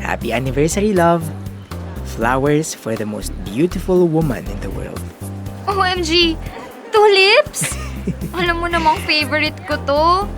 Happy anniversary, love. Flowers for the most beautiful woman in the world. OMG! Tulips! Alam mo namang favorite ko to.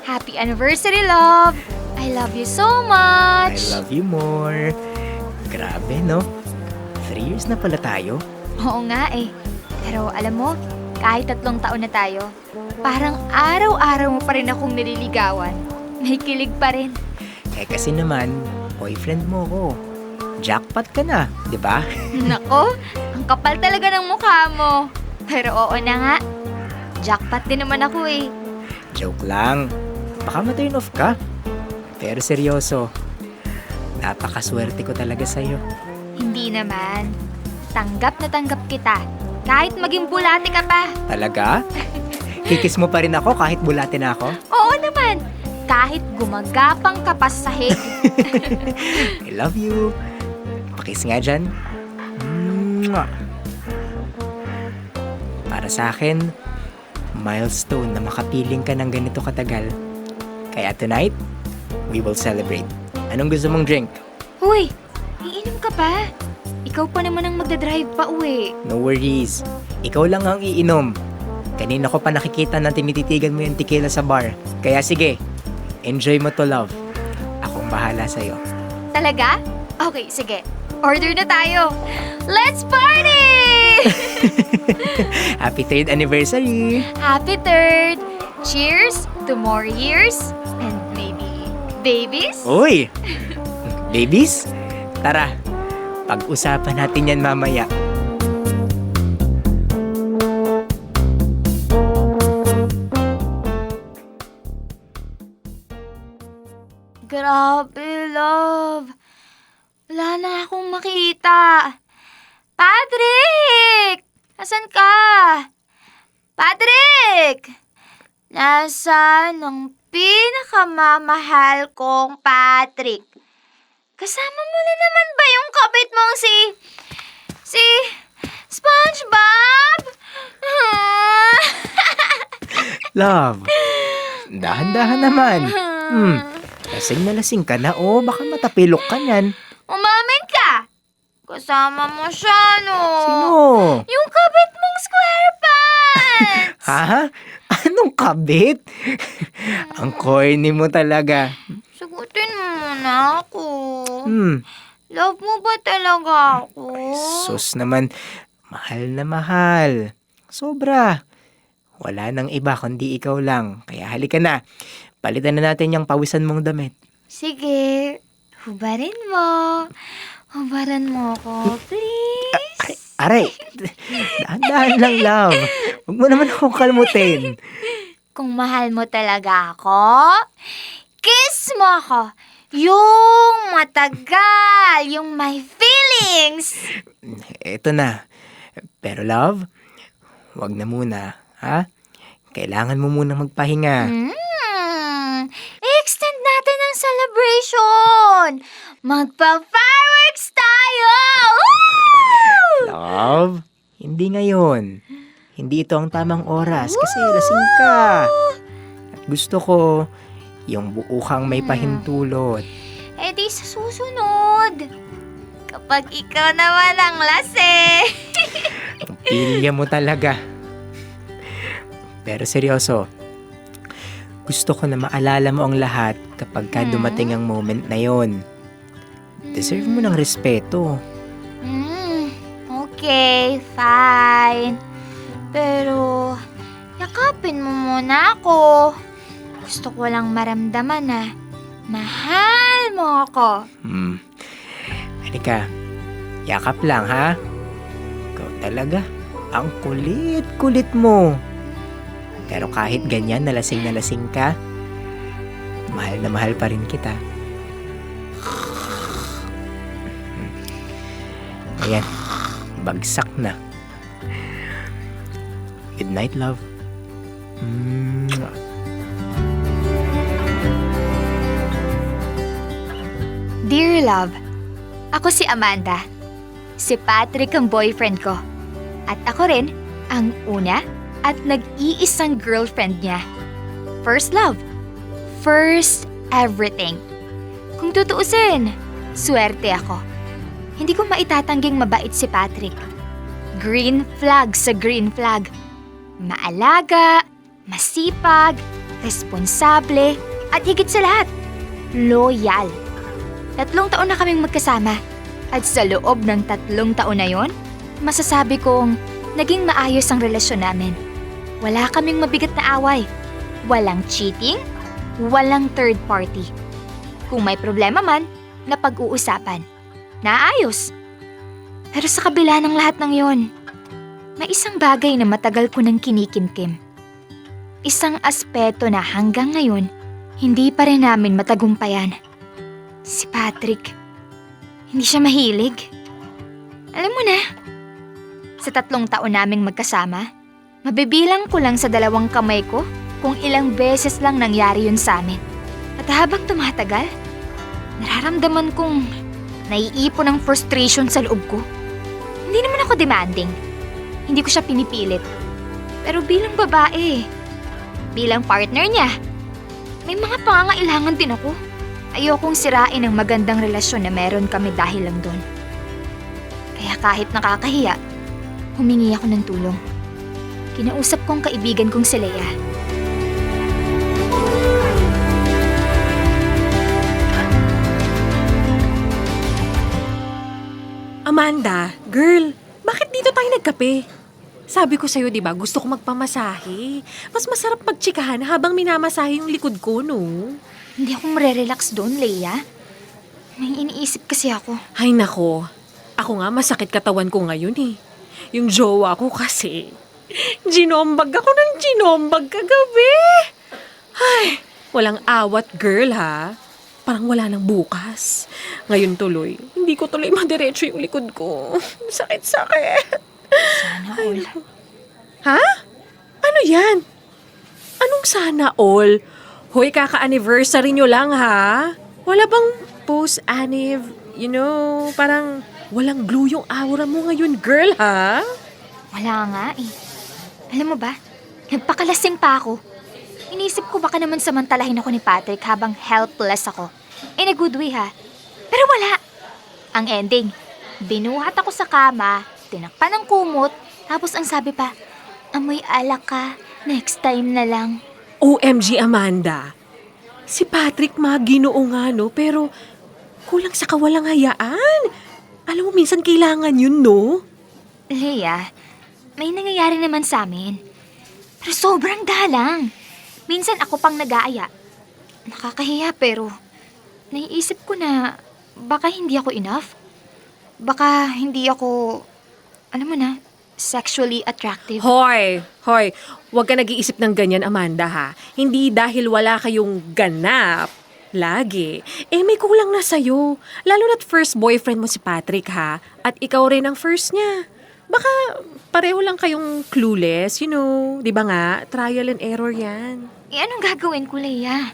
Happy anniversary, love! I love you so I much! love you more. Grabe, no? 3 years na pala tayo. Oo nga eh. Pero alam mo, kahit 3 taon na tayo, parang araw-araw mo pa rin akong nililigawan. May kilig pa rin. Kasi naman, boyfriend mo ko. Jackpot ka na, di ba? Nako, ang kapal talaga ng mukha mo. Pero oo na nga, jackpot din naman ako eh. Joke lang. Baka ma-turn off ka. Pero seryoso, napakaswerte ko talaga sa'yo. Hindi naman. Tanggap na tanggap kita. Kahit maging bulate ka pa. Talaga? Kikis mo pa rin ako kahit bulate na ako? Oo naman. Kahit gumagapang ka pa sa sahig. I love you. Pakis nga dyan. Mwah. Para sa akin, milestone na makapiling ka ng ganito katagal. Kaya tonight, we will celebrate. Anong gusto mong drink? Hoy, iinom ka pa. Ikaw pa naman ang magdadrive pa uwi. No worries. Ikaw lang ang iinom. Kanina ko pa nakikita na tinititigan mo yung tequila sa bar. Kaya sige, enjoy mo to, love. Akong bahala sa'yo. Talaga? Okay, sige. Order na tayo. Let's party! Happy 3rd anniversary! Happy 3rd! Cheers to more years and maybe babies? Uy! Babies? Tara, pag-usapan natin yan mamaya. Grabe, love. Wala na akong makita. Patrick! Asan ka? Patrick! Nasaan ang pinakamamahal kong Patrick? Kasama mo na naman ba yung kabit mong si SpongeBob? Love, dahan-dahan naman. Lasing na lasing ka na, oh. Baka matapilok ka niyan. Umamin ka! Kasama mo siya, no? Sino? Yung kabit mong square pants! Ha? Anong kabit? Ang corny mo talaga. Sagutin mo muna ako. Hmm, Love mo ba talaga ako? sus naman. Mahal na mahal. Sobra. Wala nang iba kundi ikaw lang. Kaya halika na. Palitan na natin yung pawisan mong damit. Sige, hubarin mo. Hubaran mo ako, please. Aray, dahan-dahan lang, love. Huwag mo naman akong kalmutin. Kung mahal mo talaga ako, kiss mo ako. Yung matagal, yung may feelings. Eto na. Pero love, wag na muna, ha? Kailangan mo munang magpahinga. I-extend natin ang celebration. Magpa-fireworks tayo! Woo! Love, hindi ngayon. Hindi ito ang tamang oras kasi lasing ka. At gusto ko yung buo kang may pahintulot. Eh di sa susunod. Kapag ikaw naman ang lasing. Ang pilya mo talaga. Pero seryoso, gusto ko na maalala mo ang lahat kapag ka dumating ang moment na yon. Deserve mo ng respeto. Okay, fine. Pero, yakapin mo muna ako. Gusto ko lang maramdaman na mahal mo ako. Halika, yakap lang ha. Ikaw talaga, ang kulit-kulit mo. Pero kahit ganyan na lasing ka, mahal na mahal pa rin kita. Ayan, bagsak na. Good night, love. Dear love, ako si Amanda. Si Patrick ang boyfriend ko. At ako rin ang una at nag-iisang girlfriend niya. First love. First everything. Kung tutuusin, Swerte ako. Hindi ko maitatangging mabait si Patrick. Green flag sa green flag. Maalaga, masipag, responsable, at higit sa lahat, loyal. 3 taon na kaming magkasama. At sa loob ng 3 taon na yon, masasabi kong naging maayos ang relasyon namin. Wala kaming mabigat na away. Walang cheating, walang third party. Kung may problema man, napag-uusapan. Naayos. Pero sa kabila ng lahat ng yon, may isang bagay na matagal ko nang kinikimkim. Isang aspeto na hanggang ngayon, hindi pa rin namin matagumpayan. Si Patrick, hindi siya mahilig. Alam mo na, sa 3 taon naming magkasama, mabibilang ko lang sa 2 kamay ko kung ilang beses lang nangyari yun sa amin. At habang tumatagal, nararamdaman kong naiipon ang frustration sa loob ko. Hindi naman ako demanding. Hindi ko siya pinipilit. Pero bilang babae, bilang partner niya, may mga pangangailangan din ako. Ayokong sirain ang magandang relasyon na meron kami dahil lang doon. Kaya kahit nakakahiya, humingi ako ng tulong. Kinausap kong kaibigan kong si Leia. Amanda, girl, bakit dito tayo nagkape? Sabi ko sa'yo, di ba, gusto ko magpamasahe. Mas masarap magtsikahan habang minamasahe yung likod ko, no? Hindi ako marerelax doon, Leia. May iniisip kasi ako. Ay nako, ako nga masakit katawan ko ngayon eh. Yung jowa ko kasi, ginombag ako ng ginombag kagabi. Ay, walang awat girl ha. Parang wala nang bukas. Ngayon tuloy, hindi ko tuloy madiretso yung likod ko. Sakit-sakit. Sana all. Ha? Ano yan? Anong sana all? Hoy, kaka-anniversary nyo lang ha? Wala bang post-anniv, parang walang glue yung aura mo ngayon, girl, ha? Wala nga eh. Alam mo ba, nagpakalasing pa ako. Inisip ko baka naman samantalahin ako ni Patrick habang helpless ako. In a good way ha. Pero wala. Ang ending, binuhat ako sa kama, tinakpan ng kumot, tapos ang sabi pa, amoy alak ka, next time na lang. OMG, Amanda. Si Patrick maginoo nga, no? Pero kulang sa kawalang hayaan. Alam mo, minsan kailangan yun, no? Leia, may nangyayari naman sa amin. Pero sobrang dalang. Minsan ako pang nag-aaya. Nakakahiya pero naiisip ko na baka hindi ako enough. Baka hindi ako, alam mo na, sexually attractive. Hoy, huwag ka nag-iisip ng ganyan, Amanda, ha? Hindi dahil wala kayong ganap. Lagi. May kulang na sa'yo. Lalo na't first boyfriend mo si Patrick, ha? At ikaw rin ang first niya. Baka pareho lang kayong clueless, di ba nga? Trial and error yan. Anong gagawin ko, Leia?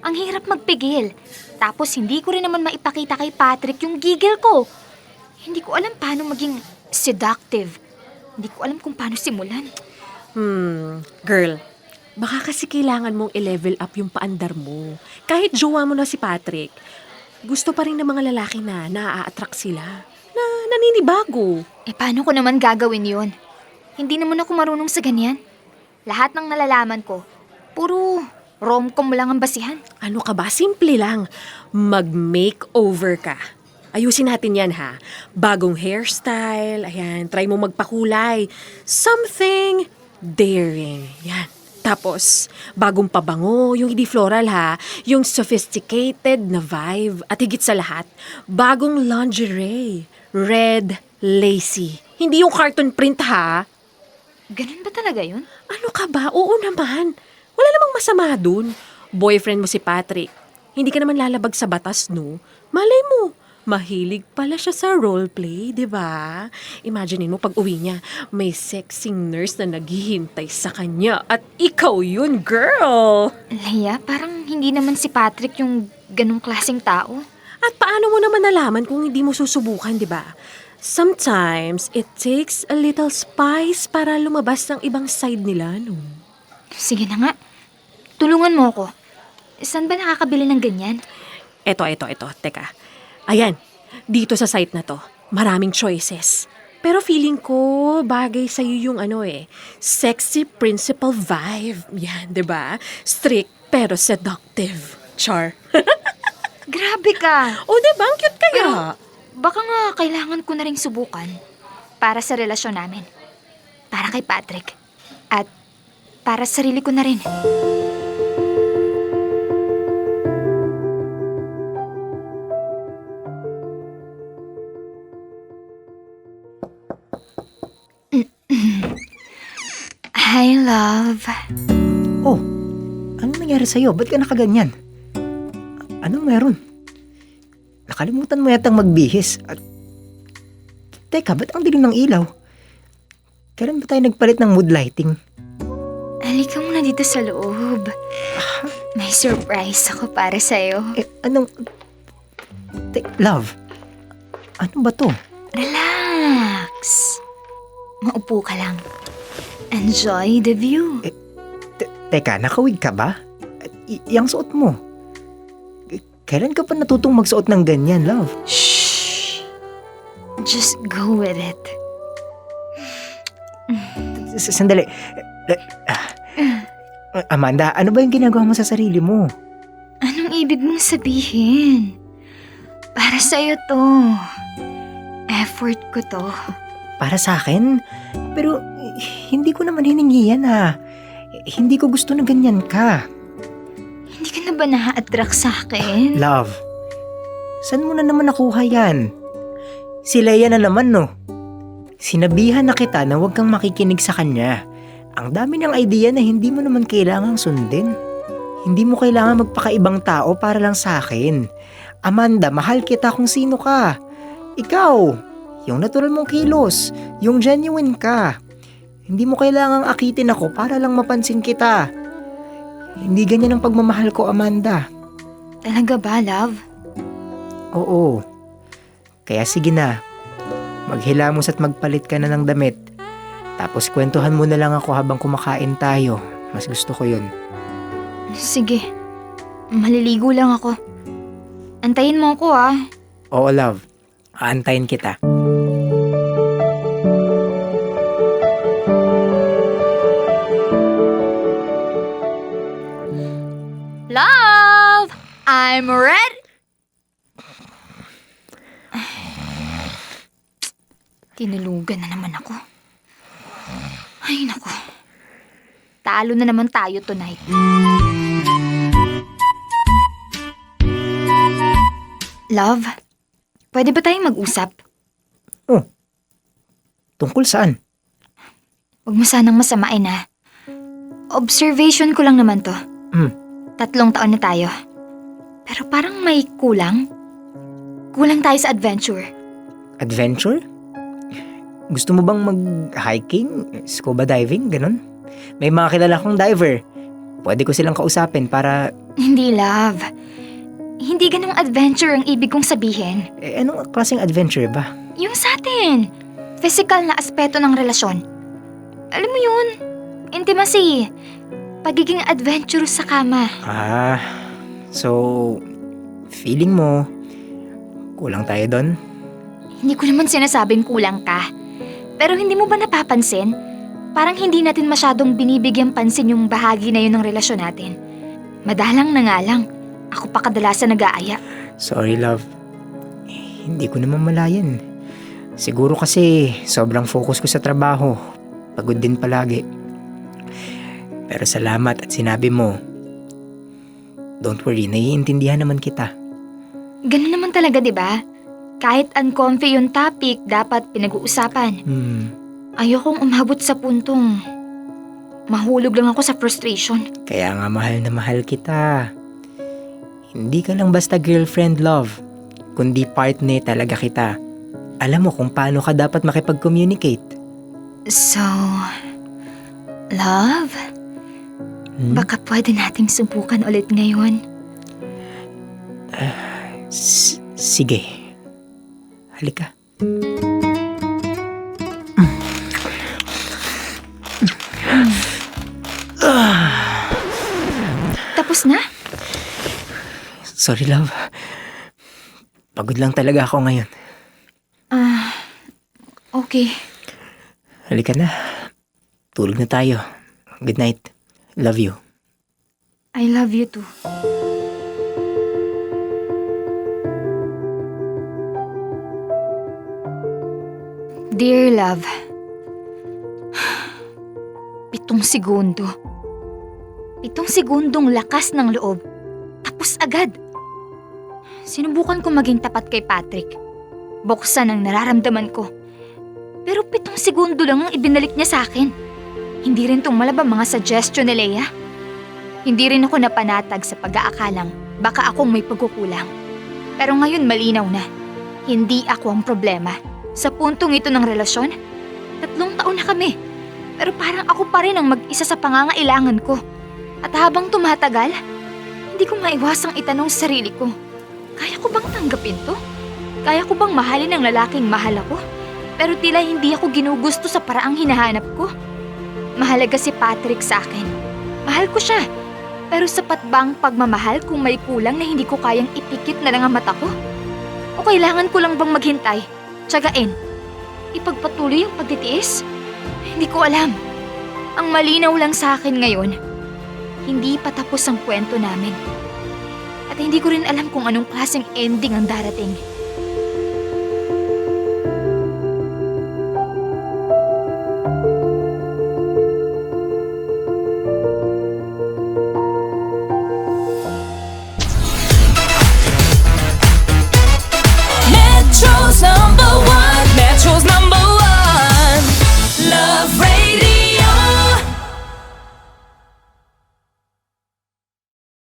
Ang hirap magpigil. Tapos hindi ko rin naman maipakita kay Patrick yung gigil ko. Hindi ko alam paano maging seductive. Hindi ko alam kung paano simulan. Girl, baka kasi kailangan mong i-level up yung paandar mo. Kahit jowa mo na si Patrick, gusto pa rin ng mga lalaki na naa-attract sila. Na naninibago. Paano ko naman gagawin yun? Hindi naman ako marunong sa ganyan. Lahat ng nalalaman ko, puro rom-com lang ang basihan. Ano ka ba? Simple lang. Mag-makeover ka. Ayusin natin yan, ha? Bagong hairstyle, ayan, try mo magpakulay. Something daring, yan. Tapos, bagong pabango, yung hindi floral, ha? Yung sophisticated na vibe. At higit sa lahat, bagong lingerie. Red, lacy. Hindi yung cartoon print, ha? Ganun ba talaga yun? Ano ka ba? Oo naman. Wala namang masama dun. Boyfriend mo si Patrick. Hindi ka naman lalabag sa batas, no? Malay mo, mahilig pala siya sa roleplay, di ba? Imagine mo pag uwi niya, may sexy nurse na naghihintay sa kanya at ikaw yun, girl! Leia, parang hindi naman si Patrick yung ganung klaseng tao. At paano mo naman nalaman kung hindi mo susubukan, di ba? Sometimes, it takes a little spice para lumabas ng ibang side nila, no? Sige na nga. Tulungan mo ako. Saan ba nakakabili ng ganyan? Eto. Teka. Ayan, dito sa site na to, maraming choices. Pero feeling ko, bagay sa'yo yung sexy principal vibe. Yan, di ba? Strict pero seductive. Char. Grabe ka! O, di ba? Ang cute kaya. Baka nga kailangan ko na ring subukan para sa relasyon namin. Para kay Patrick. At para sa sarili ko na rin. Hi, love. Oh, anong nangyari sa'yo? Ba't ka nakaganyan? Anong meron? Nakalimutan mo yatang magbihis. At... Teka, ba't ang dilim ng ilaw? Kailan ba tayo nagpalit ng mood lighting? Halika muna dito sa loob. May surprise ako para sa'yo. Anong... Love, ano ba to? Relax. Maupo ka lang. Enjoy the view. Teka, nakawig ka ba? Yang suot mo. Kailan ka pa natutong magsuot ng ganyan, love? Shh. Just go with it. Sandali. Amanda, ano ba yung ginagawa mo sa sarili mo? Anong ibig mong sabihin? Para sa'yo to. Effort ko to. Para sa akin? Pero hindi ko naman hiningi yan ha. Hindi ko gusto na ganyan ka. Hindi ka na ba na-attract sa akin? Love, saan mo na naman nakuha yan? Si Leia na naman no. Sinabihan na kita na huwag kang makikinig sa kanya. Ang dami ng idea na hindi mo naman kailangang sundin. Hindi mo kailangan magpakaibang tao para lang sa akin. Amanda, mahal kita kung sino ka. Ikaw, yung natural mong kilos, yung genuine ka. Hindi mo kailangang akitin ako para lang mapansin kita. Hindi ganyan ang pagmamahal ko, Amanda. Talaga ba, love? Oo. Kaya sige na. Maghilamos at magpalit ka na ng damit. Tapos kwentuhan mo na lang ako habang kumakain tayo. Mas gusto ko yun. Sige. Maliligo lang ako. Antayin mo ako ah. Oo, love. Aantayin kita. Love! I'm ready! Tinulugan na naman ako. Ay, naku. Talo na naman tayo tonight. Love, pwede ba tayong mag-usap? Oh. Tungkol saan? Huwag mo sanang masamain ha. Observation ko lang naman to. 3 taon na tayo. Pero parang may kulang. Kulang tayo sa adventure. Adventure? Gusto mo bang mag-hiking? Scuba diving? Ganon? May mga kilala kong diver. Pwede ko silang kausapin para... Hindi, love. Hindi ganung adventure ang ibig kong sabihin. Anong klaseng adventure ba? Yung sa atin. Physical na aspeto ng relasyon. Alam mo yun? Intimacy. Pagiging adventurous sa kama. So... Feeling mo... Kulang tayo doon? Hindi ko naman sinasabing kulang ka. Pero hindi mo ba napapansin? Parang hindi natin masyadong binibigyang pansin yung bahagi na yun ng relasyon natin. Madalang na nga lang. Ako pa kadalasan nag-aaya. Sorry, love. Hindi ko naman malayan. Siguro kasi sobrang focus ko sa trabaho. Pagod din palagi. Pero salamat at sinabi mo. Don't worry, naiintindihan naman kita. Ganun naman talaga, di ba? Kahit uncomfy yung topic, dapat pinag-uusapan. Ayokong umabot sa puntong mahulog lang ako sa frustration. Kaya nga mahal na mahal kita. Hindi ka lang basta girlfriend, love. Kundi partner talaga kita. Alam mo kung paano ka dapat makipag-communicate. So, love, baka pwede nating subukan ulit ngayon. Sige. Halika. Tapos na? Sorry, love. Pagod lang talaga ako ngayon. Okay. Halika na. Tulog na tayo. Good night. Love you. I love you too. Dear love, 7 segundo. 7 segundong lakas ng loob. Tapos agad. Sinubukan ko maging tapat kay Patrick. Buksan ang nararamdaman ko. Pero 7 segundo lang ang ibinalik niya sa akin. Hindi rin tumalab ang mga suggestion ni Leia. Hindi rin ako napanatag sa pag-aakalang baka akong may pagkukulang. Pero ngayon malinaw na. Hindi ako ang problema. Sa puntong ito ng relasyon, 3 taon na kami. Pero parang ako pa rin ang mag-isa sa pangangailangan ko. At habang tumatagal, hindi ko maiwasang itanong sa sarili ko, kaya ko bang tanggapin to? Kaya ko bang mahalin ang lalaking mahal ako? Pero tila hindi ako ginugusto sa paraang hinahanap ko. Mahalaga si Patrick sa akin. Mahal ko siya. Pero sapat ba ang pagmamahal kung may kulang na hindi ko kayang ipikit na lang ang mata ko? O kailangan ko lang bang maghintay? Tiyagain? Ipagpatuloy ang pagtitiis? Hindi ko alam. Ang malinaw lang sa akin ngayon, hindi pa tapos ang kwento namin. At hindi ko rin alam kung anong klaseng ending ang darating.